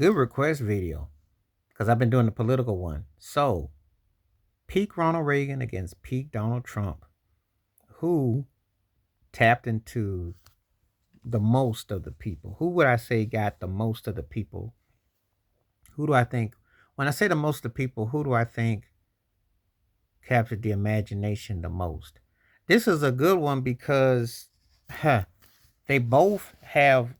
Good request video because I've been doing the political one. So, peak Ronald Reagan against peak Donald Trump. Who tapped into the most of the people? Who would I say got the most of the people? Who do I think, when I say the most of the people, who do I think captured the imagination the most? This is a good one because they both have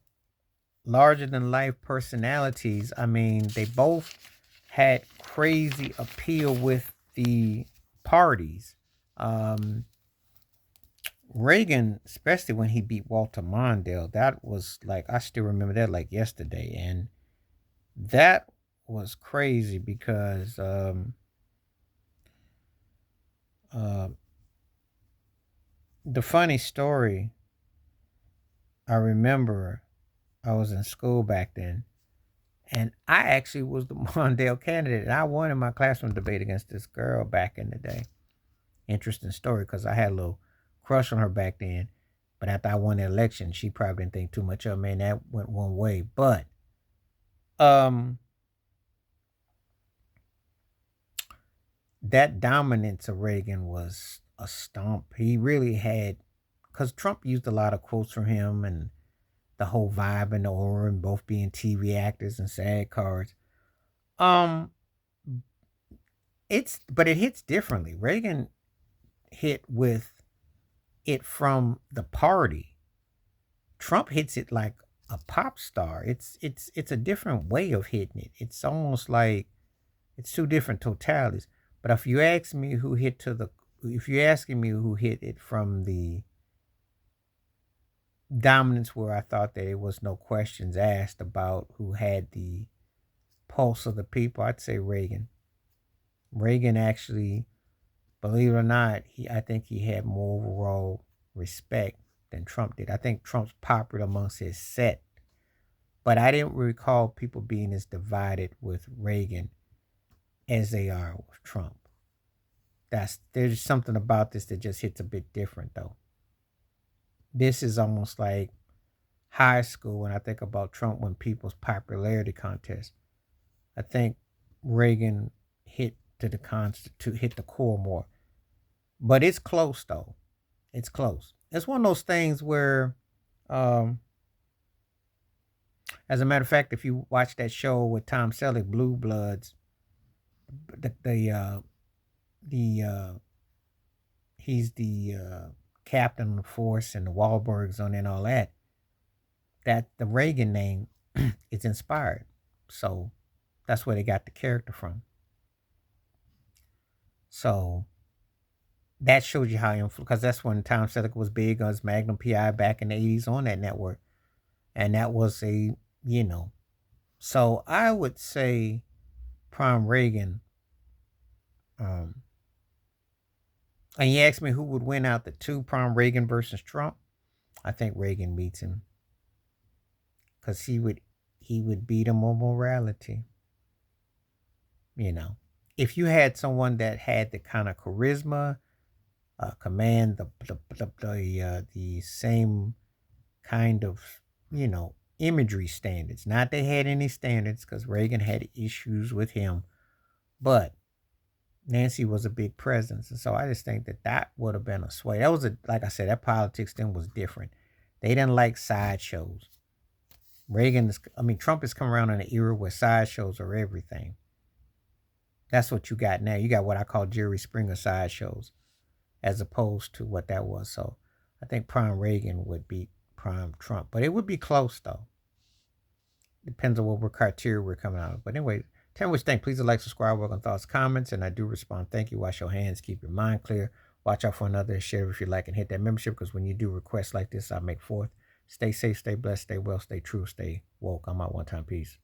larger than life personalities. I mean, they both had crazy appeal with the parties. Um, Reagan, especially when he beat Walter Mondale, that was like, I still remember that like yesterday. And that was crazy because uh, the funny story, I remember I was in school back then, and I actually was the Mondale candidate. And I won in my classroom debate against this girl back in the day. Interesting story because I had a little crush on her back then. But after I won the election, she probably didn't think too much of me, and that went one way. But um, that dominance of Reagan was a stomp. He really had, because Trump used a lot of quotes from him and the whole vibe and the aura, and both being TV actors and SAG cards. Um, but it hits differently. Reagan hit with it from the party. Trump hits it like a pop star. It's a different way of hitting it. It's almost like it's two different totalities. But if you ask me who hit to the, if you're asking me who hit it from the dominance where I thought that it was no questions asked about who had the pulse of the people, I'd say Reagan. Reagan actually, believe it or not, I think he had more overall respect than Trump did. I think Trump's popular amongst his set, but I didn't recall people being as divided with Reagan as they are with Trump. There's something about this that just hits a bit different though. This is almost like high school when I think about Trump when people's popularity contest. I think Reagan hit to hit the core more. But it's close though. It's close. It's one of those things where um as a matter of fact, if you watch that show with Tom Selleck, Blue Bloods, the the uh the he's the captain of the force and the Wahlbergs on it and all that. That the Reagan name is inspired. So that's where they got the character from. So that shows you how influential, because that's when Tom Selleck was big on his Magnum PI back in the 80s on that network. And that was a, you know, so I would say Prime Reagan. Um, and you asked me who would win out the two, Prime Reagan versus Trump. I think Reagan beats him because he would beat him on morality. You know, if you had someone that had the kind of charisma, command, the same kind of, imagery standards. Not they had any standards because Reagan had issues with him, but Nancy was a big presence, and so I just think that would have been a sway. That was like I said, that politics then was different. They didn't like sideshows. Trump has come around in an era where sideshows are everything. That's what you got now. You got what I call Jerry Springer sideshows, as opposed to what that was. So I think Prime Reagan would beat Prime Trump, but it would be close though. Depends on what criteria we're coming out of. But anyway, tell me what you think. Please like, subscribe, work on thoughts, comments, and I do respond. Thank you. Wash your hands. Keep your mind clear. Watch out for another. Share if you like and hit that membership, because when you do requests like this, I make forth. Stay safe, stay blessed, stay well, stay true, stay woke. I'm out one time. Peace.